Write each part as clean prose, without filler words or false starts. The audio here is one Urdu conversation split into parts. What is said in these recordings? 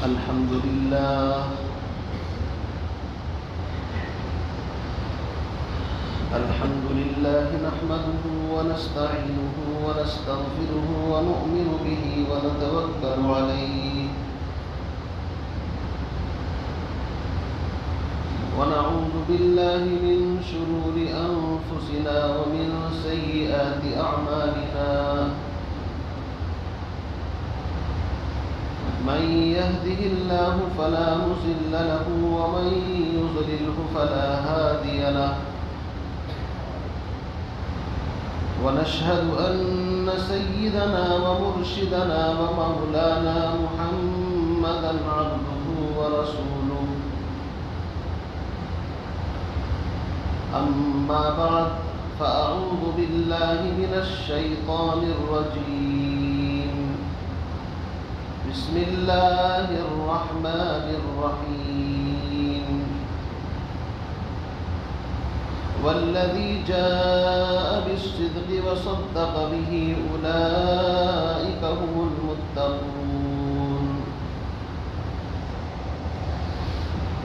الحمد لله نحمده ونستعينه ونستغفره ونؤمن به ونتوكل عليه ونعوذ بالله من شرور أنفسنا ومن سيئات أعمالنا من يهده الله فلا مضل له ومن يضلله فلا هادي له ونشهد أن سيدنا ومرشدنا ومولانا محمدا عبده ورسوله أما بعد فأعوذ بالله من الشيطان الرجيم بسم الله الرحمن الرحيم والذي جاء بالصدق وصدق به أولئك هم المتقون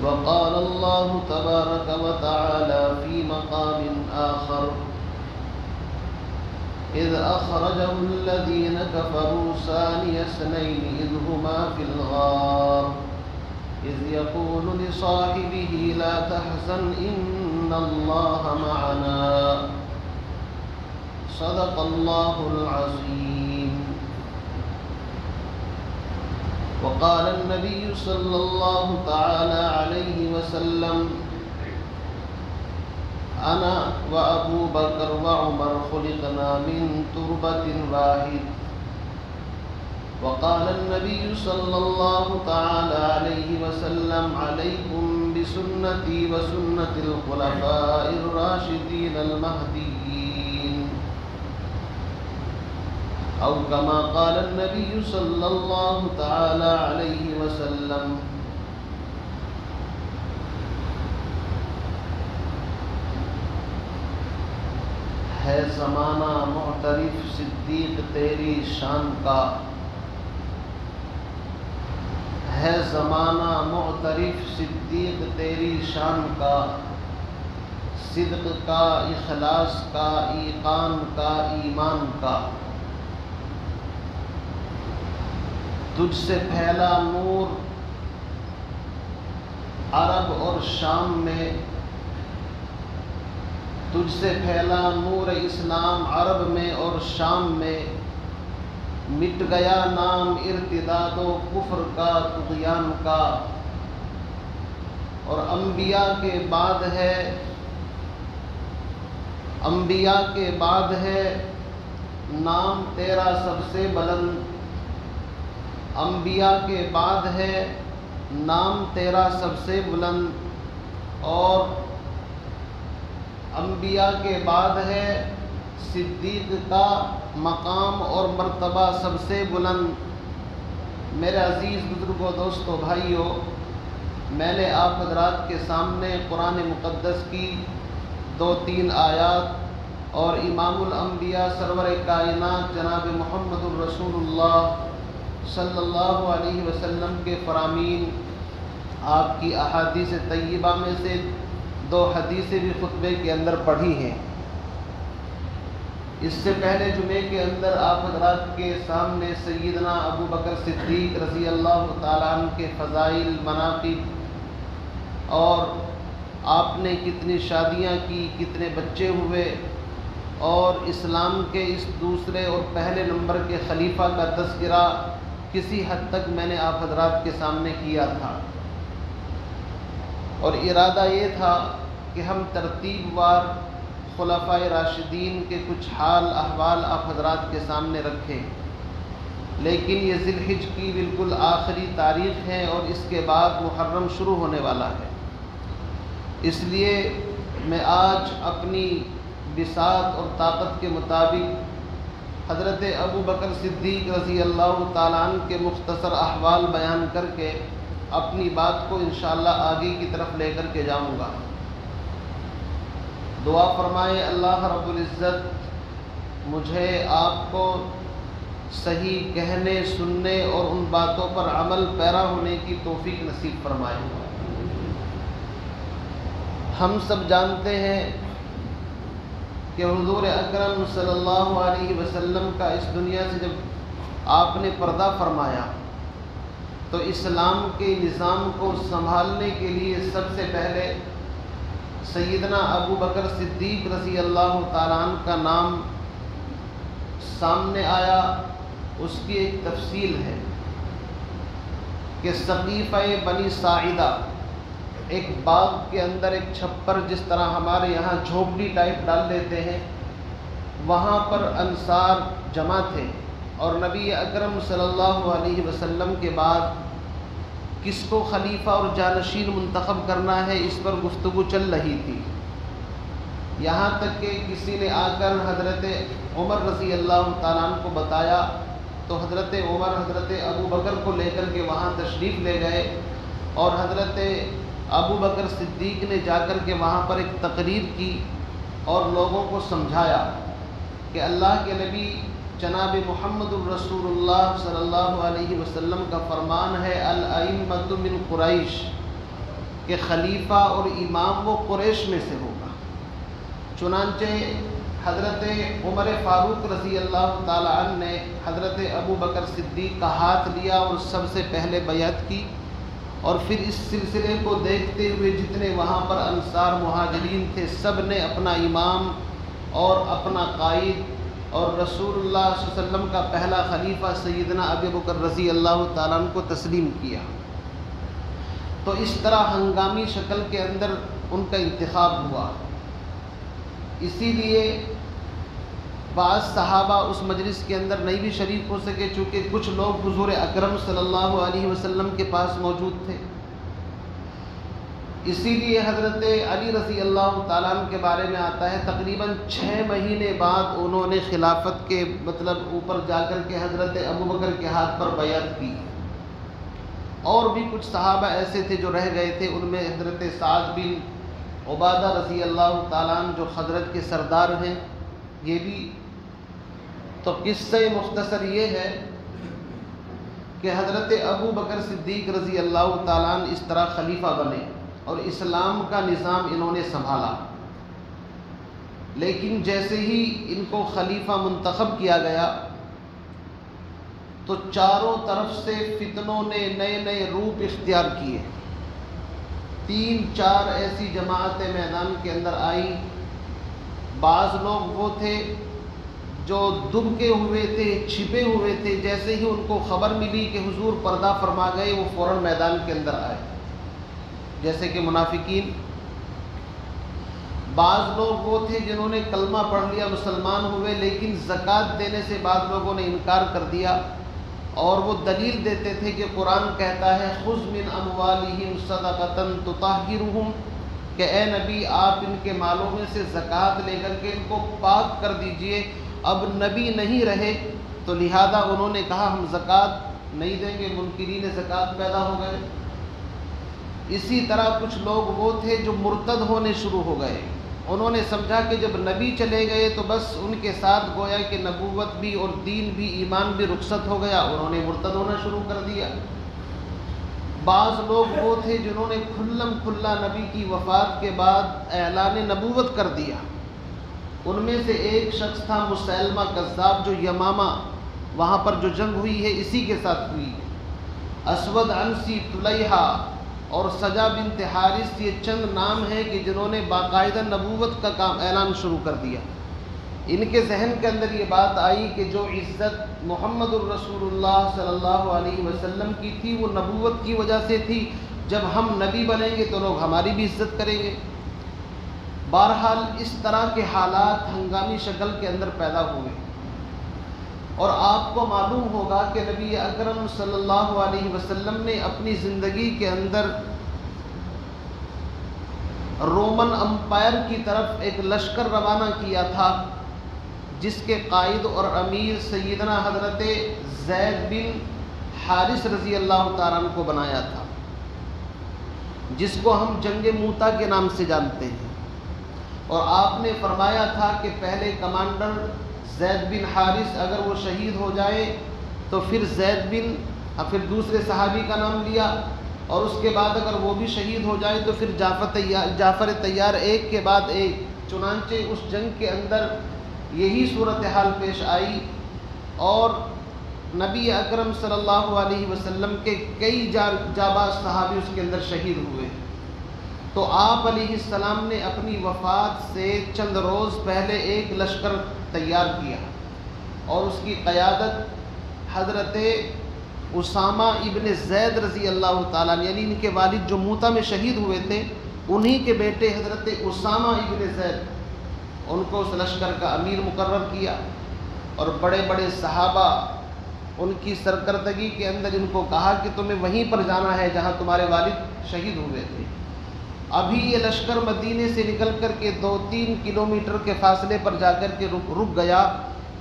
وقال الله تبارك وتعالى في مقام آخر إذ أخرجه الذين كفروا ثاني اثنين إذ هما في الغار إذ يقول لصاحبه لا تحزن إن الله معنا صدق الله العظيم وقال النبي صلى الله تعالى عليه وسلم أنا وأبو بكر وعمر خلقنا من تربة واحد وقال النبي صلى الله تعالى عليه وسلم عليكم بسنتي وسنة الخلفاء الراشدين المهديين أو كما قال النبي صلى الله تعالى عليه وسلم ہے زمانہ معترف صدیق تیری شان کا ہے زمانہ معترف صدیق تیری شان کا صدق کا اخلاص کا ایقان کا ایمان کا تجھ سے پھیلا نور عرب اور شام میں تجھ سے پھیلا نور اسلام عرب میں اور شام میں مٹ گیا نام ارتداد و کفر کا طغیان کا اور انبیاء کے بعد ہے نام تیرا سب سے بلند انبیاء کے بعد ہے نام تیرا سب سے بلند اور انبیاء کے بعد ہے صدیق کا مقام اور مرتبہ سب سے بلند۔ میرے عزیز بزرگوں دوستوں بھائیوں، میں نے آپ حضرات کے سامنے قرآن مقدس کی 2-3 آیات اور امام الانبیاء سرور کائنات جناب محمد الرسول اللہ صلی اللہ علیہ وسلم کے فرامین آپ کی احادیث طیبہ میں سے 2 حدیثیں بھی خطبے کے اندر پڑھی ہیں۔ اس سے پہلے جمعے کے اندر آپ حضرات کے سامنے سیدنا ابو بکر صدیق رضی اللہ تعالیٰ عنہ کے فضائل مناقب اور آپ نے کتنی شادیاں کی، کتنے بچے ہوئے اور اسلام کے اس دوسرے اور پہلے نمبر کے خلیفہ کا تذکرہ کسی حد تک میں نے آپ حضرات کے سامنے کیا تھا، اور ارادہ یہ تھا کہ ہم ترتیب وار خلفائے راشدین کے کچھ حال احوال آپ حضرات کے سامنے رکھیں، لیکن یہ ذی الحجہ کی بالکل آخری تاریخ ہے اور اس کے بعد محرم شروع ہونے والا ہے، اس لیے میں آج اپنی بساط اور طاقت کے مطابق حضرت ابو بکر صدیق رضی اللہ تعالیٰ عنہ کے مختصر احوال بیان کر کے اپنی بات کو انشاءاللہ آگے کی طرف لے کر کے جاؤں گا۔ دعا فرمائے اللہ رب العزت مجھے آپ کو صحیح کہنے سننے اور ان باتوں پر عمل پیرا ہونے کی توفیق نصیب فرمائے۔ ہم سب جانتے ہیں کہ حضور اکرم صلی اللہ علیہ وسلم کا اس دنیا سے جب آپ نے پردہ فرمایا تو اسلام کے نظام کو سنبھالنے کے لیے سب سے پہلے سیدنا ابو بکر صدیق رضی اللہ تعالیٰ عنہ کا نام سامنے آیا۔ اس کی ایک تفصیل ہے کہ سقیفہ بنی ساعدہ، ایک باغ کے اندر ایک چھپر، جس طرح ہمارے یہاں جھوپڑی ٹائپ ڈال دیتے ہیں، وہاں پر انصار جمع تھے، اور نبی اکرم صلی اللہ علیہ وسلم کے بعد کس کو خلیفہ اور جانشین منتخب کرنا ہے، اس پر گفتگو چل رہی تھی۔ یہاں تک کہ کسی نے آ کر حضرت عمر رضی اللہ تعالیٰ عنہ کو بتایا تو حضرت عمر حضرت ابو بکر کو لے کر کے وہاں تشریف لے گئے، اور حضرت ابو بکر صدیق نے جا کر کے وہاں پر ایک تقریر کی اور لوگوں کو سمجھایا کہ اللہ کے نبی جناب محمد الرسول اللہ صلی اللہ علیہ وسلم کا فرمان ہے الائمۃ من قریش، کہ خلیفہ اور امام وہ قریش میں سے ہوگا۔ چنانچہ حضرت عمر فاروق رضی اللہ تعالی عنہ نے حضرت ابو بکر صدیق کا ہاتھ لیا اور سب سے پہلے بیعت کی، اور پھر اس سلسلے کو دیکھتے ہوئے جتنے وہاں پر انصار مہاجرین تھے سب نے اپنا امام اور اپنا قائد اور رسول اللہ صلی اللہ علیہ وسلم کا پہلا خلیفہ سیدنا ابو بکر رضی اللہ تعالیٰ عنہ کو تسلیم کیا۔ تو اس طرح ہنگامی شکل کے اندر ان کا انتخاب ہوا۔ اسی لیے بعض صحابہ اس مجلس کے اندر نہیں بھی شریک ہو سکے، چونکہ کچھ لوگ حضور اکرم صلی اللہ علیہ وسلم کے پاس موجود تھے۔ اسی لیے حضرت علی رضی اللہ تعالیٰ عنہ کے بارے میں آتا ہے تقریباً 6 مہینے بعد انہوں نے خلافت کے اوپر جا کر کے حضرت ابو بکر کے ہاتھ پر بیعت کی۔ اور بھی کچھ صحابہ ایسے تھے جو رہ گئے تھے، ان میں حضرت سعد بن عبادہ رضی اللہ تعالیٰ عنہ جو خزرج کے سردار ہیں، یہ بھی۔ تو قصہ مختصر یہ ہے کہ حضرت ابو بکر صدیق رضی اللہ تعالیٰ عنہ اس طرح خلیفہ بنے اور اسلام کا نظام انہوں نے سنبھالا۔ لیکن جیسے ہی ان کو خلیفہ منتخب کیا گیا تو چاروں طرف سے فتنوں نے نئے نئے روپ اختیار کیے۔ 3-4 ایسی جماعتیں میدان کے اندر آئیں۔ بعض لوگ وہ تھے جو دبکے ہوئے تھے، چھپے ہوئے تھے، جیسے ہی ان کو خبر ملی کہ حضور پردہ فرما گئے وہ فوراً میدان کے اندر آئے، جیسے کہ منافقین۔ بعض لوگ وہ تھے جنہوں نے کلمہ پڑھ لیا، مسلمان ہوئے، لیکن زکوٰۃ دینے سے بعض لوگوں نے انکار کر دیا، اور وہ دلیل دیتے تھے کہ قرآن کہتا ہے خذ من اموالہم صدقۃ تطہرہم، کہ اے نبی آپ ان کے مالوں میں سے زکوٰۃ لے کر کے ان کو پاک کر دیجئے۔ اب نبی نہیں رہے تو لہذا انہوں نے کہا ہم زکوٰۃ نہیں دیں گے، منکرین زکوٰۃ پیدا ہو گئے۔ اسی طرح کچھ لوگ وہ تھے جو مرتد ہونے شروع ہو گئے، انہوں نے سمجھا کہ جب نبی چلے گئے تو بس ان کے ساتھ گویا کہ نبوت بھی اور دین بھی ایمان بھی رخصت ہو گیا، انہوں نے مرتد ہونا شروع کر دیا۔ بعض لوگ وہ تھے جنہوں نے کھلم کھلا نبی کی وفات کے بعد اعلان نبوت کر دیا۔ ان میں سے ایک شخص تھا مسیلمہ کذاب، جو یمامہ وہاں پر جو جنگ ہوئی ہے اسی کے ساتھ ہوئی۔ اسود عنسی، طلیحہ اور سجا بنت حارث، یہ چند نام ہیں کہ جنہوں نے باقاعدہ نبوت کا کام اعلان شروع کر دیا۔ ان کے ذہن کے اندر یہ بات آئی کہ جو عزت محمد الرسول اللہ صلی اللہ علیہ وسلم کی تھی وہ نبوت کی وجہ سے تھی، جب ہم نبی بنیں گے تو لوگ ہماری بھی عزت کریں گے۔ بہرحال اس طرح کے حالات ہنگامی شکل کے اندر پیدا ہوئے، اور آپ کو معلوم ہوگا کہ نبی اکرم صلی اللہ علیہ وسلم نے اپنی زندگی کے اندر رومن امپائر کی طرف ایک لشکر روانہ کیا تھا، جس کے قائد اور امیر سیدنا حضرت زید بن حارث رضی اللہ تعالیٰ عنہ کو بنایا تھا، جس کو ہم جنگ موتا کے نام سے جانتے ہیں۔ اور آپ نے فرمایا تھا کہ پہلے کمانڈر زید بن حارث اگر وہ شہید ہو جائے تو پھر زید بن، پھر دوسرے صحابی کا نام لیا، اور اس کے بعد اگر وہ بھی شہید ہو جائے تو پھر جعفر طیار ایک کے بعد ایک۔ چنانچہ اس جنگ کے اندر یہی صورتحال پیش آئی، اور نبی اکرم صلی اللہ علیہ وسلم کے کئی جاباز صحابی اس کے اندر شہید ہوئے۔ تو آپ علیہ السلام نے اپنی وفات سے چند روز پہلے ایک لشکر تیار کیا، اور اس کی قیادت حضرت اسامہ ابن زید رضی اللہ تعالیٰ عنہ، یعنی ان کے والد جو موتا میں شہید ہوئے تھے انہی کے بیٹے حضرت اسامہ ابن زید، ان کو اس لشکر کا امیر مقرر کیا، اور بڑے بڑے صحابہ ان کی سرکردگی کے اندر ان کو کہا کہ تمہیں وہیں پر جانا ہے جہاں تمہارے والد شہید ہوئے تھے۔ ابھی یہ لشکر مدینے سے نکل کر کے 2-3 کلومیٹر کے فاصلے پر جا کر کے رک گیا۔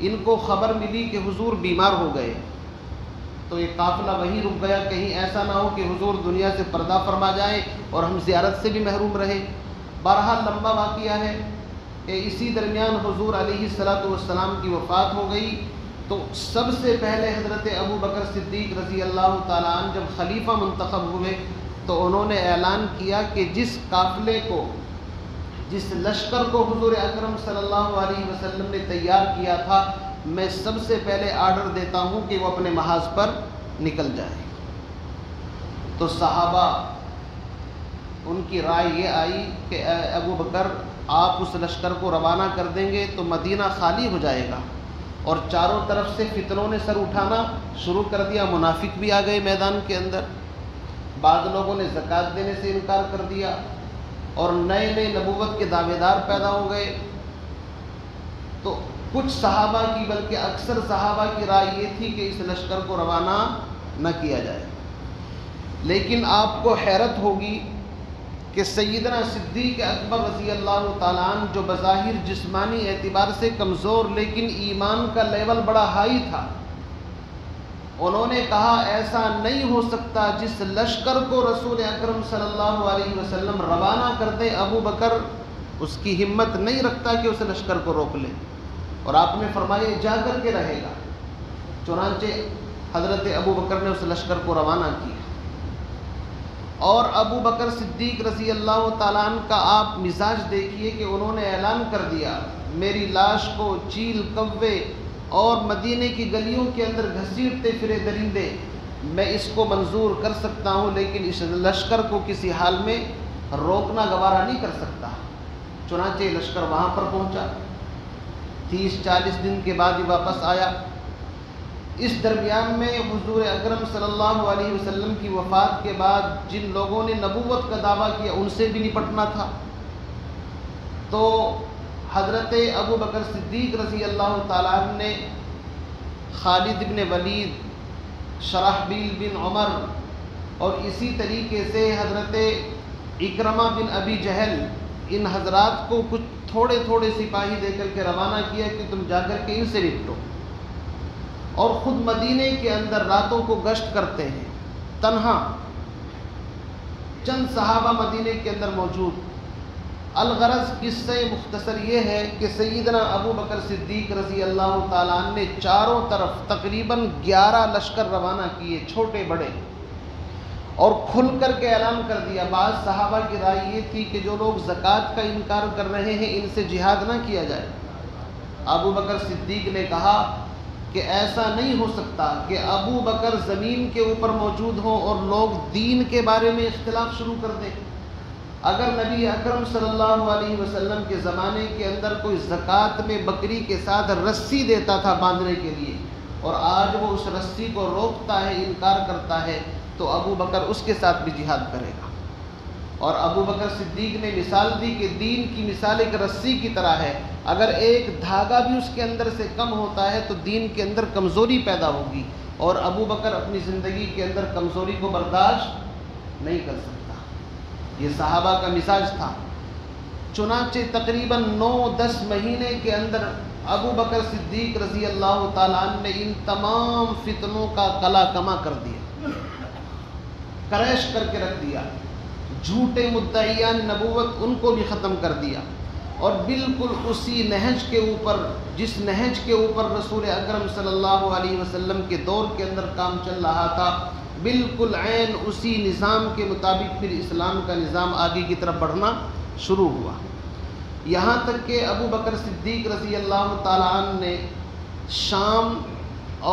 ان کو خبر ملی کہ حضور بیمار ہو گئے، تو یہ قافلہ وہیں رک گیا، کہیں ایسا نہ ہو کہ حضور دنیا سے پردہ فرما جائیں اور ہم زیارت سے بھی محروم رہے۔ بہرحال لمبا واقعہ ہے کہ اسی درمیان حضور علیہ السلام کی وفات ہو گئی۔ تو سب سے پہلے حضرت ابو بکر صدیق رضی اللہ تعالیٰ عنہ جب خلیفہ منتخب ہوئے تو انہوں نے اعلان کیا کہ جس قافلے کو، جس لشکر کو حضور اکرم صلی اللہ علیہ وسلم نے تیار کیا تھا، میں سب سے پہلے آرڈر دیتا ہوں کہ وہ اپنے محاذ پر نکل جائے۔ تو صحابہ ان کی رائے یہ آئی کہ اے ابو بکر، آپ اس لشکر کو روانہ کر دیں گے تو مدینہ خالی ہو جائے گا، اور چاروں طرف سے فتنوں نے سر اٹھانا شروع کر دیا۔ منافق بھی آ گئے میدان کے اندر، بعض لوگوں نے زکوٰۃ دینے سے انکار کر دیا، اور نئے نئے نبوت کے دعوے دار پیدا ہو گئے۔ تو کچھ صحابہ کی، بلکہ اکثر صحابہ کی رائے یہ تھی کہ اس لشکر کو روانہ نہ کیا جائے۔ لیکن آپ کو حیرت ہوگی کہ سیدنا صدیق اکبر رضی اللہ تعالیٰ عنہ، جو بظاہر جسمانی اعتبار سے کمزور لیکن ایمان کا لیول بڑا ہائی تھا، انہوں نے کہا ایسا نہیں ہو سکتا جس لشکر کو رسول اکرم صلی اللہ علیہ وسلم روانہ کر دے، ابو بکر اس کی ہمت نہیں رکھتا کہ اس لشکر کو روک لے، اور آپ نے فرمایا جا کر کے رہے گا۔ چنانچہ حضرت ابو بکر نے اس لشکر کو روانہ کیا، اور ابو بکر صدیق رضی اللہ تعالیٰ عنہ کا آپ مزاج دیکھیے کہ انہوں نے اعلان کر دیا، میری لاش کو چیل، کوے اور مدینے کی گلیوں کے اندر گھسیٹتے پھرے درندے، میں اس کو منظور کر سکتا ہوں، لیکن اس لشکر کو کسی حال میں روکنا گوارا نہیں کر سکتا۔ چنانچہ لشکر وہاں پر پہنچا، 30-40 دن کے بعد ہی واپس آیا۔ اس درمیان میں حضور اکرم صلی اللہ علیہ وسلم کی وفات کے بعد جن لوگوں نے نبوت کا دعویٰ کیا ان سے بھی نپٹنا تھا۔ تو حضرت ابو بکر صدیق رضی اللہ تعالیٰ عنہ نے خالد بن ولید، شرحبیل بن عمر، اور اسی طریقے سے حضرت اکرمہ بن ابی جہل، ان حضرات کو کچھ تھوڑے تھوڑے سپاہی دے کر کے روانہ کیا کہ تم جا کر کے ان سے نپٹو، اور خود مدینے کے اندر راتوں کو گشت کرتے ہیں تنہا۔ چند صحابہ مدینے کے اندر موجود۔ الغرض قصہ مختصر یہ ہے کہ سیدنا ابو بکر صدیق رضی اللہ تعالیٰ عنہ نے چاروں طرف تقریباً 11 لشکر روانہ کیے، چھوٹے بڑے، اور کھل کر کے اعلان کر دیا۔ بعض صحابہ کی رائے یہ تھی کہ جو لوگ زکوٰۃ کا انکار کر رہے ہیں ان سے جہاد نہ کیا جائے۔ ابو بکر صدیق نے کہا کہ ایسا نہیں ہو سکتا کہ ابو بکر زمین کے اوپر موجود ہوں اور لوگ دین کے بارے میں اختلاف شروع کر دیں۔ اگر نبی اکرم صلی اللہ علیہ وسلم کے زمانے کے اندر کوئی زکوٰۃ میں بکری کے ساتھ رسی دیتا تھا باندھنے کے لیے، اور آج وہ اس رسی کو روکتا ہے، انکار کرتا ہے، تو ابو بکر اس کے ساتھ بھی جہاد کرے گا۔ اور ابو بکر صدیق نے مثال دی کہ دین کی مثال ایک رسی کی طرح ہے، اگر ایک دھاگا بھی اس کے اندر سے کم ہوتا ہے تو دین کے اندر کمزوری پیدا ہوگی، اور ابو بکر اپنی زندگی کے اندر کمزوری کو برداشت نہیں کر سکتا۔ یہ صحابہ کا مزاج تھا۔ چنانچہ تقریباً 9-10 مہینے کے اندر ابو بکر صدیق رضی اللہ تعالیٰ عنہ نے ان تمام فتنوں کا قلع کما کر دیا، کریش کر کے رکھ دیا۔ جھوٹے مدعیان نبوت ان کو بھی ختم کر دیا، اور بالکل اسی نہج کے اوپر جس نہج کے اوپر رسول اکرم صلی اللہ علیہ وسلم کے دور کے اندر کام چل رہا تھا، بالکل عین اسی نظام کے مطابق پھر اسلام کا نظام آگے کی طرف بڑھنا شروع ہوا، یہاں تک کہ ابو بکر صدیق رضی اللہ تعالیٰ عنہ نے شام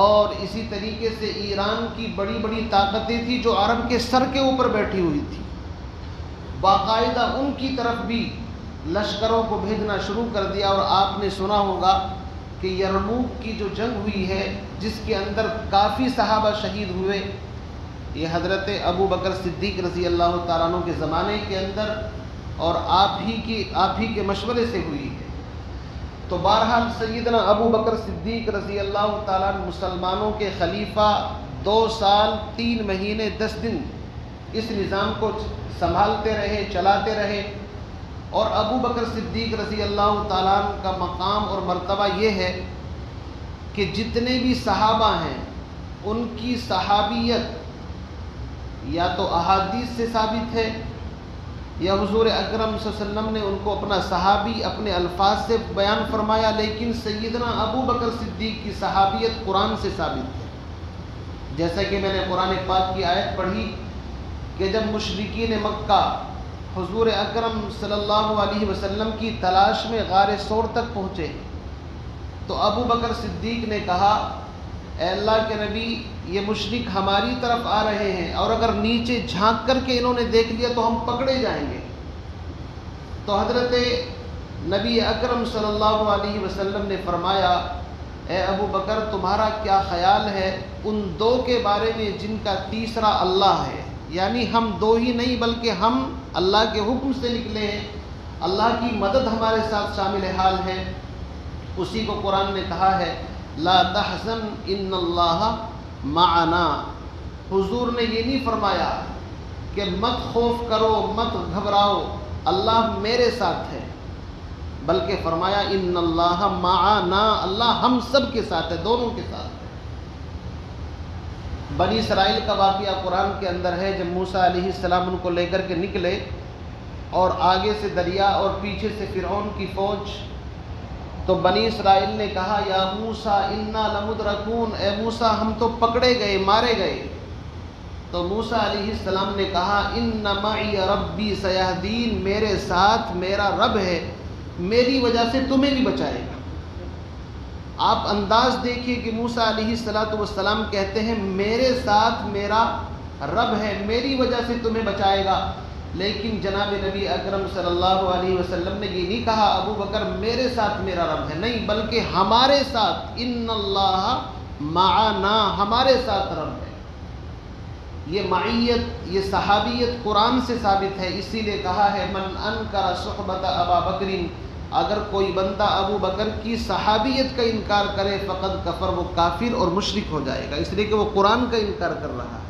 اور اسی طریقے سے ایران کی بڑی بڑی طاقتیں تھیں جو عرب کے سر کے اوپر بیٹھی ہوئی تھی، باقاعدہ ان کی طرف بھی لشکروں کو بھیجنا شروع کر دیا۔ اور آپ نے سنا ہوگا کہ یرموک کی جو جنگ ہوئی ہے جس کے اندر کافی صحابہ شہید ہوئے، یہ حضرت ابو بکر صدیق رضی اللہ تعالیٰ عنہ کے زمانے کے اندر اور آپ ہی کے مشورے سے ہوئی ہے۔ تو بہرحال سیدنا ابو بکر صدیق رضی اللہ تعالیٰ عنہ مسلمانوں کے خلیفہ 2 سال 3 مہینے 10 دن اس نظام کو سنبھالتے رہے، چلاتے رہے۔ اور ابو بکر صدیق رضی اللہ تعالیٰ عنہ کا مقام اور مرتبہ یہ ہے کہ جتنے بھی صحابہ ہیں ان کی صحابیت یا تو احادیث سے ثابت ہے یا حضور اکرم صلی اللہ علیہ وسلم نے ان کو اپنا صحابی اپنے الفاظ سے بیان فرمایا، لیکن سیدنا ابو بکر صدیق کی صحابیت قرآن سے ثابت ہے۔ جیسا کہ میں نے قرآن پاک کی آیت پڑھی کہ جب مشرکین مکہ حضور اکرم صلی اللہ علیہ وسلم کی تلاش میں غار ثور تک پہنچے تو ابو بکر صدیق نے کہا، اے اللہ کے نبی، یہ مشرک ہماری طرف آ رہے ہیں اور اگر نیچے جھانک کر کے انہوں نے دیکھ لیا تو ہم پکڑے جائیں گے۔ تو حضرت نبی اکرم صلی اللہ علیہ وسلم نے فرمایا، اے ابو بکر، تمہارا کیا خیال ہے ان 2 کے بارے میں جن کا تیسرا اللہ ہے؟ یعنی ہم 2 ہی نہیں بلکہ ہم اللہ کے حکم سے نکلے ہیں، اللہ کی مدد ہمارے ساتھ شامل حال ہے۔ اسی کو قرآن نے کہا ہے، لا تحزن ان اللہ معنا۔ حضور نے یہ نہیں فرمایا کہ مت خوف کرو، مت گھبراؤ، اللہ میرے ساتھ ہے، بلکہ فرمایا ان اللہ معنا، اللہ ہم سب کے ساتھ ہے، دونوں کے ساتھ ہے۔ بنی اسرائیل کا واقعہ قرآن کے اندر ہے، جب موسیٰ علیہ السلام ان کو لے کر کے نکلے اور آگے سے دریا اور پیچھے سے فرعون کی فوج، تو بنی اسرائیل نے کہا، یا موسیٰ انا لمدرکون، اے موسیٰ ہم تو پکڑے گئے، مارے گئے۔ تو موسیٰ علیہ السلام نے کہا، ان معی ربی سیہدین، میرے ساتھ میرا رب ہے، میری وجہ سے تمہیں بھی بچائے گا۔ آپ انداز دیکھیے کہ موسیٰ علیہ السلام کہتے ہیں میرے ساتھ میرا رب ہے، میری وجہ سے تمہیں بچائے گا، لیکن جناب نبی اکرم صلی اللہ علیہ وسلم نے یہ نہیں کہا ابو بکر میرے ساتھ میرا رب ہے، نہیں، بلکہ ہمارے ساتھ، ان اللہ معنا، ہمارے ساتھ رب ہے۔ یہ معیت، یہ صحابیت قرآن سے ثابت ہے، اسی لیے کہا ہے من انکر صحبت ابا بکر، اگر کوئی بندہ ابو بکر کی صحابیت کا انکار کرے فقد کفر، وہ کافر اور مشرک ہو جائے گا، اس لیے کہ وہ قرآن کا انکار کر رہا ہے۔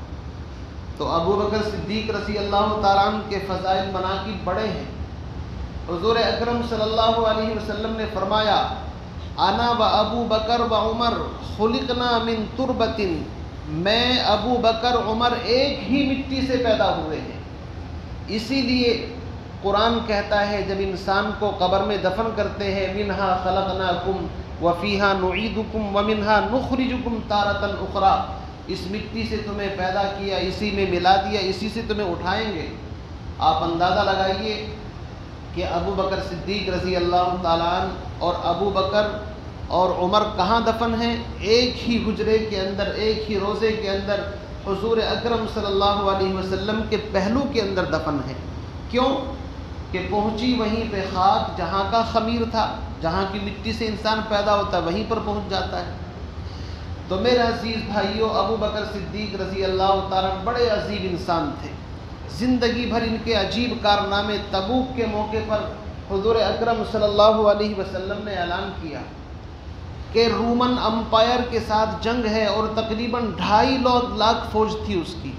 تو ابو بکر صدیق رضی اللہ تعالیٰ عنہ کے فضائل مناقب بڑے ہیں۔ حضور اکرم صلی اللہ علیہ وسلم نے فرمایا، انا و ابو بکر و عمر خلقنا من تربت، میں ابو بکر عمر ایک ہی مٹی سے پیدا ہوئے ہیں۔ اسی لیے قرآن کہتا ہے جب انسان کو قبر میں دفن کرتے ہیں، منہا خلقناکم وفیہا نعیدکم ومنہا نخرجکم تارۃ اخری، اس مٹی سے تمہیں پیدا کیا، اسی میں ملا دیا، اسی سے تمہیں اٹھائیں گے۔ آپ اندازہ لگائیے کہ ابو بکر صدیق رضی اللہ تعالیٰ عنہ اور ابو بکر اور عمر کہاں دفن ہیں؟ ایک ہی حجرے کے اندر، ایک ہی روضے کے اندر، حضور اکرم صلی اللہ علیہ وسلم کے پہلو کے اندر دفن ہیں۔ کیوں؟ کہ پہنچی وہیں پہ خاک، جہاں کا خمیر تھا، جہاں کی مٹی سے انسان پیدا ہوتا ہے وہیں پر پہنچ جاتا ہے۔ تو میرے عزیز بھائیوں، ابو بکر صدیق رضی اللہ تعالیٰ بڑے عظیم انسان تھے، زندگی بھر ان کے عجیب کارنامے۔ تبوک کے موقع پر حضور اکرم صلی اللہ علیہ وسلم نے اعلان کیا کہ رومن امپائر کے ساتھ جنگ ہے اور تقریباً 2.5 لاکھ فوج تھی اس کی۔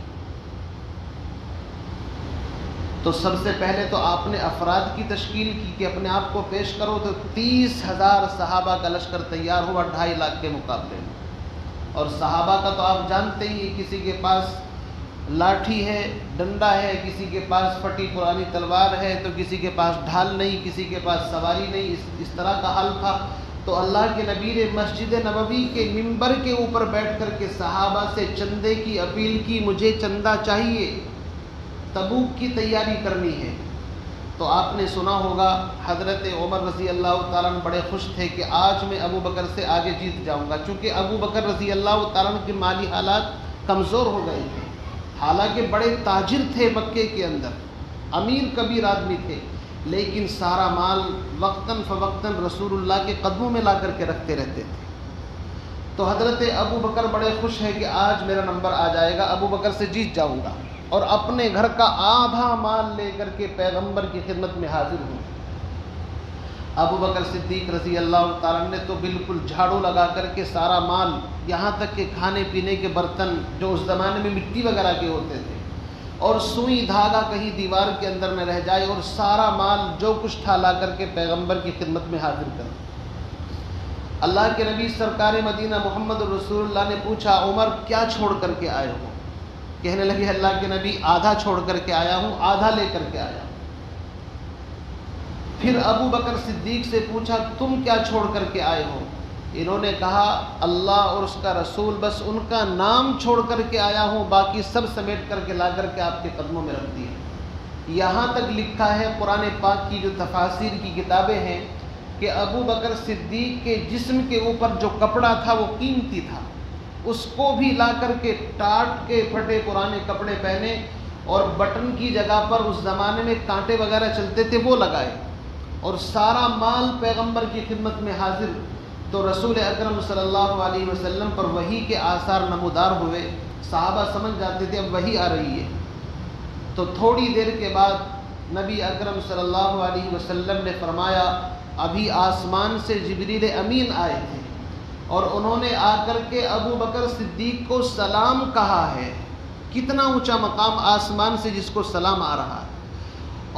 تو سب سے پہلے تو آپ نے افراد کی تشکیل کی کہ اپنے آپ کو پیش کرو، تو 30,000 صحابہ کا لشکر تیار ہوا 2.5 لاکھ کے مقابلے میں۔ اور صحابہ کا تو آپ جانتے ہی، کسی کے پاس لاٹھی ہے، ڈنڈا ہے، کسی کے پاس پھٹی پرانی تلوار ہے، تو کسی کے پاس ڈھال نہیں، کسی کے پاس سواری نہیں، اس طرح کا حال تھا۔ تو اللہ کے نبی نے مسجد نبوی کے منبر کے اوپر بیٹھ کر کے صحابہ سے چندے کی اپیل کی، مجھے چندہ چاہیے، تبوک کی تیاری کرنی ہے۔ تو آپ نے سنا ہوگا حضرت عمر رضی اللہ تعالیٰ عنہ بڑے خوش تھے کہ آج میں ابو بکر سے آگے جیت جاؤں گا، چونکہ ابو بکر رضی اللہ تعالیٰ عنہ کے مالی حالات کمزور ہو گئے تھے، حالانکہ بڑے تاجر تھے مکے کے اندر، امیر کبیر آدمی تھے، لیکن سارا مال وقتاً فوقتاً رسول اللہ کے قدموں میں لا کر کے رکھتے رہتے تھے۔ تو حضرت ابو بکر بڑے خوش ہیں کہ آج میرا نمبر آ جائے گا، ابو بکر سے جیت جاؤں گا، اور اپنے گھر کا آدھا مال لے کر کے پیغمبر کی خدمت میں حاضر ہوں۔ ابو بکر صدیق رضی اللہ تعالیٰ نے تو بالکل جھاڑو لگا کر کے سارا مال، یہاں تک کہ کھانے پینے کے برتن جو اس زمانے میں مٹی وغیرہ کے ہوتے تھے، اور سوئی دھاگا کہیں دیوار کے اندر نہ رہ جائے، اور سارا مال جو کچھ تھا لا کر کے پیغمبر کی خدمت میں حاضر کر۔ اللہ کے نبی سرکار مدینہ محمد رسول اللہ نے پوچھا، عمر کیا چھوڑ کر کے آئے ہو؟ کہنے لگے اللہ کے نبی آدھا چھوڑ کر کے آیا ہوں، آدھا لے کر کے آیا ہوں۔ پھر ابو بکر صدیق سے پوچھا تم کیا چھوڑ کر کے آئے ہو؟ انہوں نے کہا اللہ اور اس کا رسول، بس ان کا نام چھوڑ کر کے آیا ہوں، باقی سب سمیٹ کر کے لا کر کے آپ کے قدموں میں رکھ دیا۔ یہاں تک لکھا ہے قرآن پاک کی جو تفاسیر کی کتابیں ہیں کہ ابو بکر صدیق کے جسم کے اوپر جو کپڑا تھا وہ قیمتی تھا، اس کو بھی لا کر کے ٹاٹ کے پھٹے پرانے کپڑے پہنے، اور بٹن کی جگہ پر اس زمانے میں کانٹے وغیرہ چلتے تھے وہ لگائے، اور سارا مال پیغمبر کی خدمت میں حاضر۔ تو رسول اکرم صلی اللہ علیہ وسلم پر وحی کے آثار نمودار ہوئے، صحابہ سمجھ جاتے تھے اب وحی آ رہی ہے۔ تو تھوڑی دیر کے بعد نبی اکرم صلی اللہ علیہ وسلم نے فرمایا ابھی آسمان سے جبریل امین آئے تھے، اور انہوں نے آ کر کے ابو بکر صدیق کو سلام کہا ہے۔ کتنا اونچا مقام آسمان سے جس کو سلام آ رہا ہے،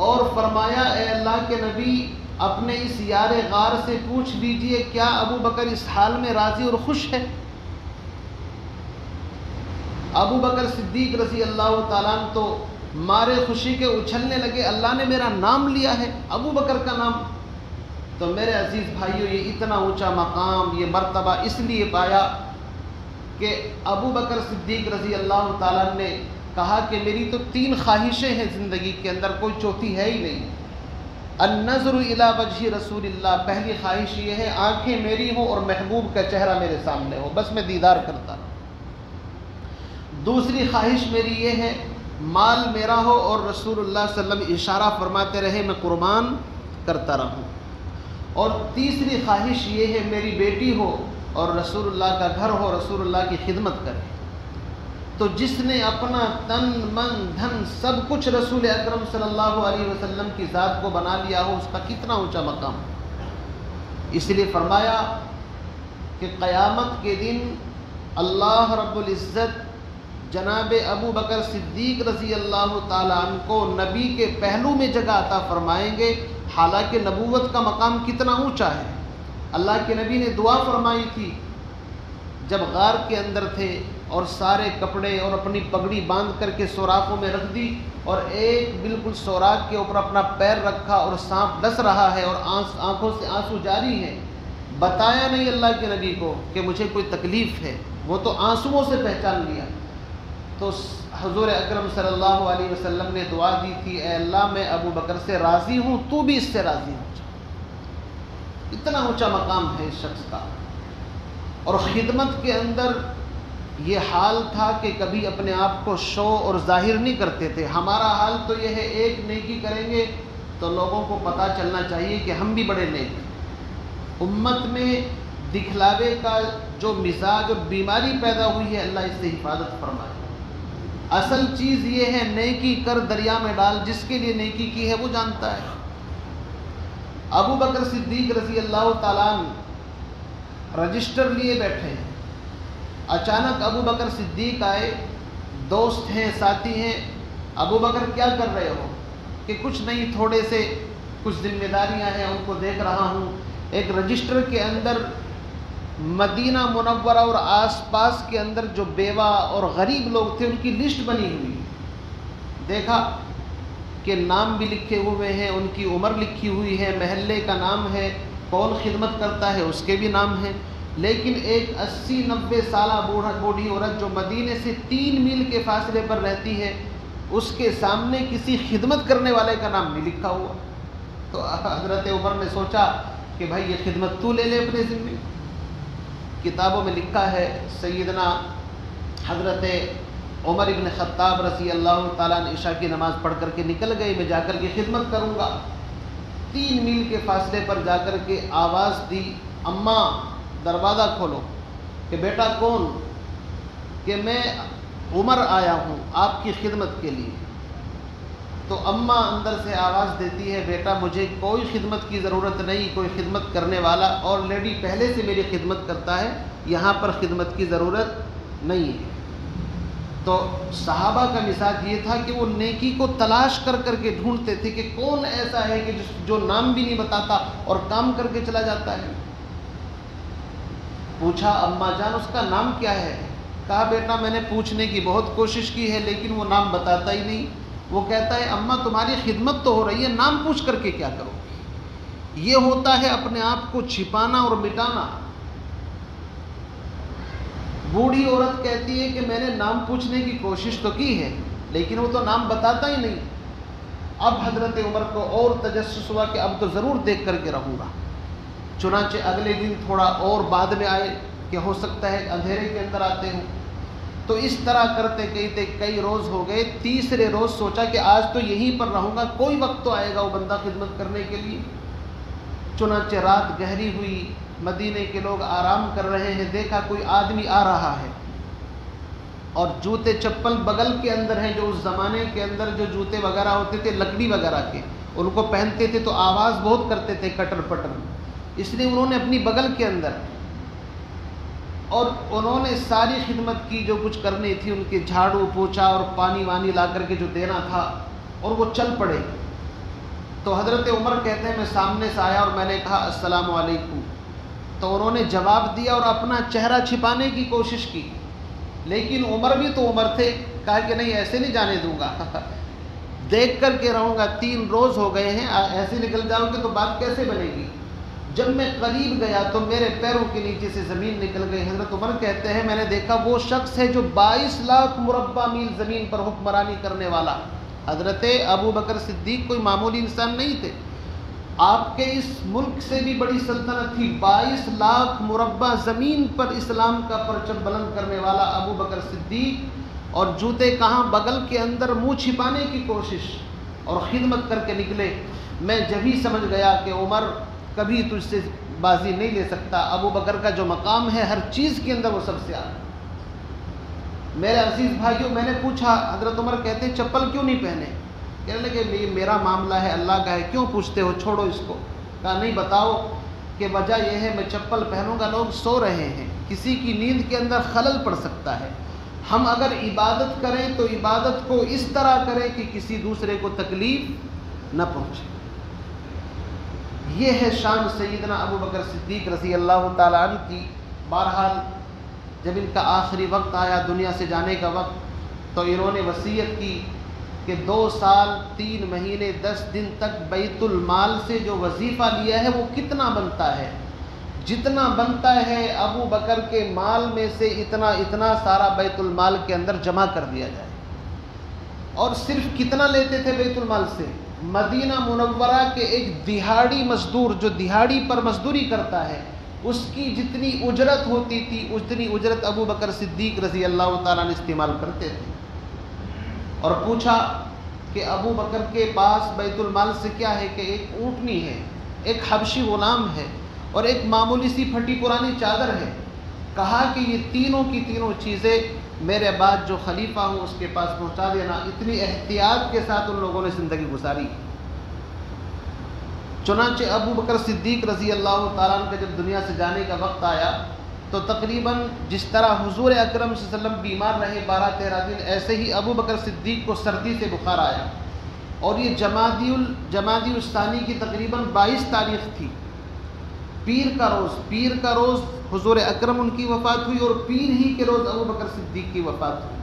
اور فرمایا اے اللہ کے نبی اپنے اس یار غار سے پوچھ لیجئے کیا ابو بکر اس حال میں راضی اور خوش ہے؟ ابو بکر صدیق رضی اللہ تعالیٰ عنہ تو مارے خوشی کے اچھلنے لگے، اللہ نے میرا نام لیا ہے، ابو بکر کا نام۔ تو میرے عزیز بھائیوں، یہ اتنا اونچا مقام، یہ مرتبہ اس لیے پایا کہ ابو بکر صدیق رضی اللہ تعالیٰ نے کہا کہ میری تو 3 خواہشیں ہیں زندگی کے اندر، کوئی چوتھی ہے ہی نہیں۔ النظر الی وجہ رسول اللہ، پہلی خواہش یہ ہے آنکھیں میری ہوں اور محبوب کا چہرہ میرے سامنے ہو، بس میں دیدار کرتا رہوں۔ دوسری خواہش میری یہ ہے مال میرا ہو اور رسول اللہ صلی اللہ علیہ وسلم اشارہ فرماتے رہے میں قربان کرتا رہوں۔ اور تیسری خواہش یہ ہے میری بیٹی ہو اور رسول اللہ کا گھر ہو، رسول اللہ کی خدمت کرے۔ تو جس نے اپنا تن من دھن سب کچھ رسول اکرم صلی اللہ علیہ وسلم کی ذات کو بنا لیا ہو، اس کا کتنا اونچا مقام۔ اس لیے فرمایا کہ قیامت کے دن اللہ رب العزت جناب ابو بکر صدیق رضی اللہ تعالیٰ عنہ کو نبی کے پہلو میں جگہ عطا فرمائیں گے، حالانکہ نبوت کا مقام کتنا اونچا ہے۔ اللہ کے نبی نے دعا فرمائی تھی جب غار کے اندر تھے، اور سارے کپڑے اور اپنی پگڑی باندھ کر کے سوراخوں میں رکھ دی، اور ایک بالکل سوراخ کے اوپر اپنا پیر رکھا اور سانپ ڈس رہا ہے اور آنکھوں سے آنسو جاری ہیں۔ بتایا نہیں اللہ کے نبی کو کہ مجھے کوئی تکلیف ہے، وہ تو آنسوؤں سے پہچان لیا۔ تو حضور اکرم صلی اللہ علیہ وسلم نے دعا دی تھی اے اللہ میں ابو بکر سے راضی ہوں، تو بھی اس سے راضی ہو جا۔ اتنا اونچا مقام ہے اس شخص کا۔ اور خدمت کے اندر یہ حال تھا کہ کبھی اپنے آپ کو شو اور ظاہر نہیں کرتے تھے۔ ہمارا حال تو یہ ہے ایک نیکی کریں گے تو لوگوں کو پتہ چلنا چاہیے کہ ہم بھی بڑے نیک ہیں۔ امت میں دکھلاوے کا جو مزاج اور بیماری پیدا ہوئی ہے، اللہ اس سے حفاظت فرمائے۔ اصل چیز یہ ہے نیکی کر دریا میں ڈال، جس کے لیے نیکی کی ہے وہ جانتا ہے۔ ابو بکر صدیق رضی اللہ تعالیٰ عنہ رجسٹر لیے بیٹھے ہیں، اچانک ابو بکر صدیق آئے، دوست ہیں ساتھی ہیں۔ ابو بکر کیا کر رہے ہو؟ کہ کچھ نہیں، تھوڑے سے کچھ ذمہ داریاں ہیں ان کو دیکھ رہا ہوں۔ ایک رجسٹر کے اندر مدینہ منورہ اور آس پاس کے اندر جو بیوہ اور غریب لوگ تھے ان کی لسٹ بنی ہوئی. دیکھا کہ نام بھی لکھے ہوئے ہیں، ان کی عمر لکھی ہوئی ہے، محلے کا نام ہے، کون خدمت کرتا ہے اس کے بھی نام ہیں. لیکن ایک 80-90 سالہ بوڑھی عورت جو مدینے سے 3 میل کے فاصلے پر رہتی ہے، اس کے سامنے کسی خدمت کرنے والے کا نام نہیں لکھا ہوا. تو حضرت عمر نے سوچا کہ بھائی یہ خدمت تو لے لے اپنے ذمے. کتابوں میں لکھا ہے سیدنا حضرت عمر ابن خطاب رضی اللہ تعالیٰ عنہ عشاء کی نماز پڑھ کر کے نکل گئے، میں جا کر کے خدمت کروں گا. 3 میل کے فاصلے پر جا کر کے آواز دی، اماں دروازہ کھولو. کہ بیٹا کون؟ کہ میں عمر آیا ہوں آپ کی خدمت کے لیے. تو اماں اندر سے آواز دیتی ہے، بیٹا مجھے کوئی خدمت کی ضرورت نہیں، کوئی خدمت کرنے والا آلریڈی پہلے سے میری خدمت کرتا ہے، یہاں پر خدمت کی ضرورت نہیں ہے. تو صحابہ کا مزاج یہ تھا کہ وہ نیکی کو تلاش کر کر کے ڈھونڈتے تھے کہ کون ایسا ہے کہ جو نام بھی نہیں بتاتا اور کام کر کے چلا جاتا ہے. پوچھا اماں جان اس کا نام کیا ہے؟ کہا بیٹا میں نے پوچھنے کی بہت کوشش کی ہے لیکن وہ نام بتاتا ہی نہیں. وہ کہتا ہے اماں تمہاری خدمت تو ہو رہی ہے، نام پوچھ کر کے کیا کرو؟ یہ ہوتا ہے اپنے آپ کو چھپانا اور مٹانا. بوڑھی عورت کہتی ہے کہ میں نے نام پوچھنے کی کوشش تو کی ہے لیکن وہ تو نام بتاتا ہی نہیں. اب حضرت عمر کو اور تجسس ہوا کہ اب تو ضرور دیکھ کر کے رہوں گا. چنانچہ اگلے دن تھوڑا اور بعد میں آئے کہ ہو سکتا ہے اندھیرے کے اندر آتے ہوں. تو اس طرح کرتے کہتے کئی روز ہو گئے. تیسرے روز سوچا کہ آج تو یہیں پر رہوں گا، کوئی وقت تو آئے گا وہ بندہ خدمت کرنے کے لیے. چنانچہ رات گہری ہوئی، مدینے کے لوگ آرام کر رہے ہیں، دیکھا کوئی آدمی آ رہا ہے اور جوتے چپل بغل کے اندر ہیں. جو اس زمانے کے اندر جو جوتے وغیرہ ہوتے تھے لکڑی وغیرہ کے، ان کو پہنتے تھے تو آواز بہت کرتے تھے کٹر پٹر، اس لیے انہوں نے اپنی بغل کے اندر، اور انہوں نے ساری خدمت کی جو کچھ کرنی تھی، ان کے جھاڑو پوچھا اور پانی وانی لا کر کے جو دینا تھا، اور وہ چل پڑے. تو حضرت عمر کہتے ہیں میں سامنے سے آیا اور میں نے کہا السلام علیکم. تو انہوں نے جواب دیا اور اپنا چہرہ چھپانے کی کوشش کی، لیکن عمر بھی تو عمر تھے. کہا کہ نہیں ایسے نہیں جانے دوں گا، دیکھ کر کے رہوں گا. 3 روز ہو گئے ہیں، ایسے نکل جاؤں گے تو بات کیسے بنے گی؟ جب میں قریب گیا تو میرے پیروں کے نیچے سے زمین نکل گئی. حضرت عمر کہتے ہیں میں نے دیکھا وہ شخص ہے جو 22 لاکھ مربع میل زمین پر حکمرانی کرنے والا. حضرت ابو بکر صدیق کوئی معمولی انسان نہیں تھے، آپ کے اس ملک سے بھی بڑی سلطنت تھی. 22 لاکھ مربع زمین پر اسلام کا پرچم بلند کرنے والا ابو بکر صدیق، اور جوتے کہاں بغل کے اندر منہ چھپانے کی کوشش اور خدمت کر کے نکلے. میں جب ہی سمجھ گیا کہ عمر کبھی تجھ سے بازی نہیں لے سکتا. ابو بکر کا جو مقام ہے ہر چیز کے اندر وہ سب سے آگے. میرے عزیز بھائیوں میں نے پوچھا، حضرت عمر کہتے ہیں چپل کیوں نہیں پہنے؟ کہنے لگے یہ میرا معاملہ ہے اللہ کا ہے، کیوں پوچھتے ہو، چھوڑو اس کو. کہا نہیں بتاؤ. کہ وجہ یہ ہے میں چپل پہنوں گا، لوگ سو رہے ہیں، کسی کی نیند کے اندر خلل پڑ سکتا ہے. ہم اگر عبادت کریں تو عبادت کو اس طرح کریں کہ کسی دوسرے کو تکلیف نہ پہنچے. یہ ہے شان سیدنا ابو بکر صدیق رضی اللہ تعالیٰ عنہ کی. بہرحال جب ان کا آخری وقت آیا، دنیا سے جانے کا وقت، تو انہوں نے وصیت کی کہ 2 سال 3 مہینے 10 دن تک بیت المال سے جو وظیفہ لیا ہے وہ کتنا بنتا ہے، جتنا بنتا ہے ابو بکر کے مال میں سے اتنا سارا بیت المال کے اندر جمع کر دیا جائے. اور صرف کتنا لیتے تھے بیت المال سے؟ مدینہ منورہ کے ایک دہاڑی مزدور جو دہاڑی پر مزدوری کرتا ہے اس کی جتنی اجرت ہوتی تھی اتنی اجرت ابو بکر صدیق رضی اللہ تعالیٰ نے استعمال کرتے تھے. اور پوچھا کہ ابو بکر کے پاس بیت المال سے کیا ہے؟ کہ ایک اونٹنی ہے، ایک حبشی غلام ہے اور ایک معمولی سی پھٹی پرانی چادر ہے. کہا کہ یہ تینوں کی تینوں چیزیں میرے بعد جو خلیفہ ہوں اس کے پاس پہنچا دینا. اتنی احتیاط کے ساتھ ان لوگوں نے زندگی گزاری. چنانچہ ابو بکر صدیق رضی اللہ تعالیٰ عنہ کا جب دنیا سے جانے کا وقت آیا تو تقریباً جس طرح حضور اکرم صلی اللہ علیہ وسلم بیمار رہے 12-13 دن، ایسے ہی ابو بکر صدیق کو سردی سے بخار آیا. اور یہ جمادی الثانی کی تقریباً 22 تاریخ تھی. پیر کا روز حضور اکرم ان کی وفات ہوئی، اور پیر ہی کے روز ابو بکر صدیق کی وفات ہوئی۔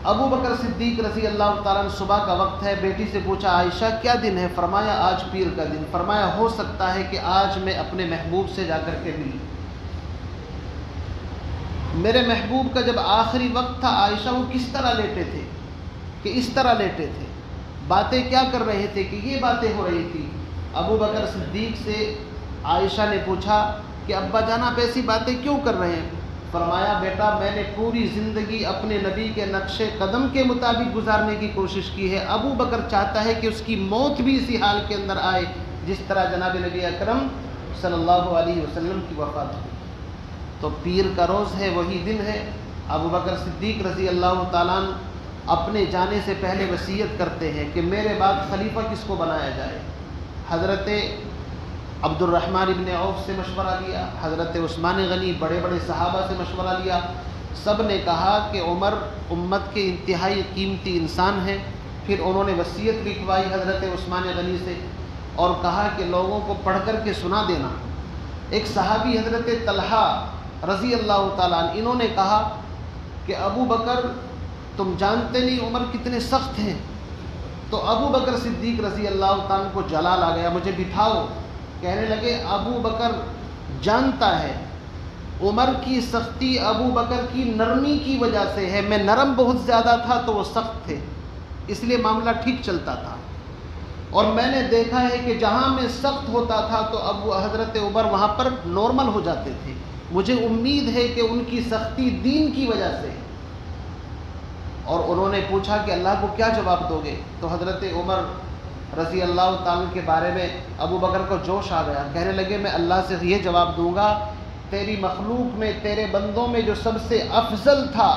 ابو بکر صدیق رضی اللہ تعالیٰ عنہ، صبح کا وقت ہے، بیٹی سے پوچھا عائشہ کیا دن ہے؟ فرمایا آج پیر کا دن۔ فرمایا ہو سکتا ہے کہ آج میں اپنے محبوب سے جا کر کے ملی۔ میرے محبوب کا جب آخری وقت تھا عائشہ وہ کس طرح لیٹے تھے کہ اس طرح لیٹے تھے، باتیں کیا کر رہے تھے کہ یہ باتیں ہو رہی تھی۔ ابو بکر صدیق سے عائشہ نے پوچھا کہ ابا جان آپ ایسی باتیں کیوں کر رہے ہیں؟ فرمایا بیٹا میں نے پوری زندگی اپنے نبی کے نقش قدم کے مطابق گزارنے کی کوشش کی ہے، ابو بکر چاہتا ہے کہ اس کی موت بھی اسی حال کے اندر آئے جس طرح جناب نبی اکرم صلی اللہ علیہ وسلم کی وفات ہوئی۔ تو پیر کا روز ہے، وہی دن ہے۔ ابو بکر صدیق رضی اللہ تعالیٰ عنہ اپنے جانے سے پہلے وصیت کرتے ہیں کہ میرے بعد خلیفہ کس کو بنایا جائے۔ حضرت عبد الرحمن ابن عوف سے مشورہ لیا، حضرت عثمان غنی، بڑے بڑے صحابہ سے مشورہ لیا، سب نے کہا کہ عمر امت کے انتہائی قیمتی انسان ہیں۔ پھر انہوں نے وصیت لکھوائی حضرت عثمان غنی سے اور کہا کہ لوگوں کو پڑھ کر کے سنا دینا۔ ایک صحابی حضرت طلحہ رضی اللہ تعالیٰ عنہ، انہوں نے کہا کہ ابو بکر تم جانتے نہیں عمر کتنے سخت ہیں۔ تو ابو بکر صدیق رضی اللہ تعالیٰ عنہ کو جلال آ گیا، مجھے بٹھاؤ۔ کہنے لگے ابو بکر جانتا ہے عمر کی سختی ابو بکر کی نرمی کی وجہ سے ہے، میں نرم بہت زیادہ تھا تو وہ سخت تھے، اس لیے معاملہ ٹھیک چلتا تھا، اور میں نے دیکھا ہے کہ جہاں میں سخت ہوتا تھا تو اب حضرت عمر وہاں پر نارمل ہو جاتے تھے، مجھے امید ہے کہ ان کی سختی دین کی وجہ سے۔ اور انہوں نے پوچھا کہ اللہ کو کیا جواب دو گے؟ تو حضرت عمر رضی اللہ تعالیٰ کے بارے میں ابو بکر کو جوش آ گیا، کہنے لگے میں اللہ سے یہ جواب دوں گا تیری مخلوق میں، تیرے بندوں میں جو سب سے افضل تھا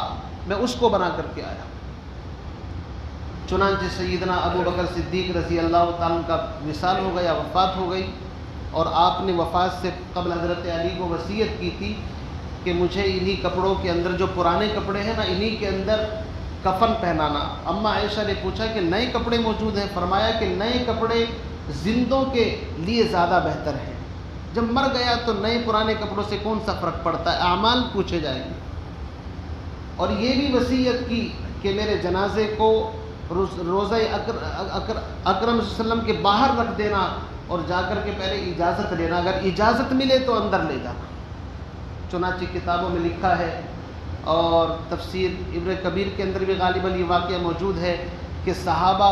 میں اس کو بنا کر کے آیا۔ چنانچہ سیدنا ابو بکر صدیق رضی اللہ تعالیٰ کا وصال ہو گیا، وفات ہو گئی، اور آپ نے وفات سے قبل حضرت علی کو وصیت کی تھی کہ مجھے انہی کپڑوں کے اندر، جو پرانے کپڑے ہیں نا، انہی کے اندر کفن پہنانا۔ اما عائشہ نے پوچھا کہ نئے کپڑے موجود ہیں؟ فرمایا کہ نئے کپڑے زندوں کے لیے زیادہ بہتر ہیں، جب مر گیا تو نئے پرانے کپڑوں سے کون سا فرق پڑتا ہے، اعمال پوچھے جائیں گے۔ اور یہ بھی وصیت کی کہ میرے جنازے کو روضہ اکرم صلی اللہ علیہ وسلم کے باہر رکھ دینا، اور جا کر کے پہلے اجازت لینا، اگر اجازت ملے تو اندر لے جانا۔ چنانچہ کتابوں میں لکھا ہے، اور تفسیر ابن کبیر کے اندر بھی غالباً یہ واقعہ موجود ہے کہ صحابہ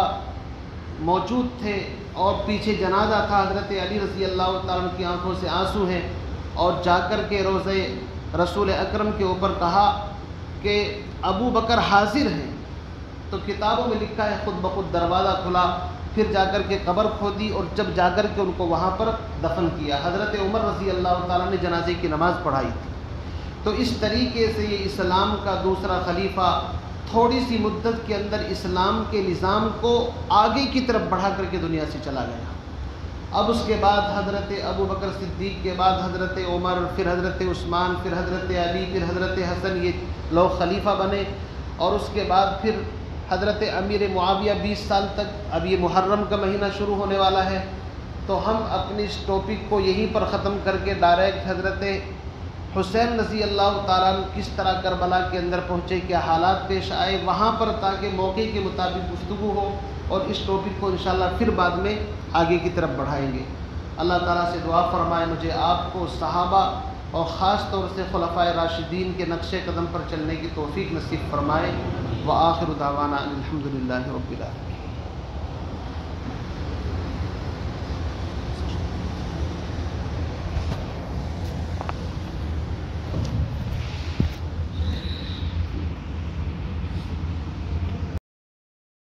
موجود تھے اور پیچھے جنازہ تھا، حضرت علی رضی اللہ تعالیٰ عنہ کی آنکھوں سے آنسو ہیں، اور جا کر کے روضہ رسول اکرم کے اوپر کہا کہ ابو بکر حاضر ہیں۔ تو کتابوں میں لکھا ہے خود بخود دروازہ کھلا، پھر جا کر کے قبر کھودی، اور جب جا کر کے ان کو وہاں پر دفن کیا۔ حضرت عمر رضی اللہ تعالیٰ نے جنازے کی نماز پڑھائی تھی۔ تو اس طریقے سے یہ اسلام کا دوسرا خلیفہ تھوڑی سی مدت کے اندر اسلام کے نظام کو آگے کی طرف بڑھا کر کے دنیا سے چلا گیا۔ اب اس کے بعد حضرت ابو بکر صدیق کے بعد حضرت عمر، پھر حضرت عثمان، پھر حضرت علی، پھر حضرت حسن، یہ لوگ خلیفہ بنے، اور اس کے بعد پھر حضرت امیر معاویہ 20 سال تک۔ اب یہ محرم کا مہینہ شروع ہونے والا ہے، تو ہم اپنی اس ٹاپک کو یہیں پر ختم کر کے ڈائریکٹ حضرت حسین رضی اللہ تعالیٰ عنہ کس طرح کربلا کے اندر پہنچے، کیا حالات پیش آئے وہاں پر، تاکہ موقع کے مطابق گفتگو ہو، اور اس ٹاپک کو انشاءاللہ پھر بعد میں آگے کی طرف بڑھائیں گے۔ اللہ تعالیٰ سے دعا فرمائے مجھے آپ کو صحابہ اور خاص طور سے خلفائے راشدین کے نقش قدم پر چلنے کی توفیق نصیب فرمائے۔ وآخر دعوانا الحمدللہ رب العالمین۔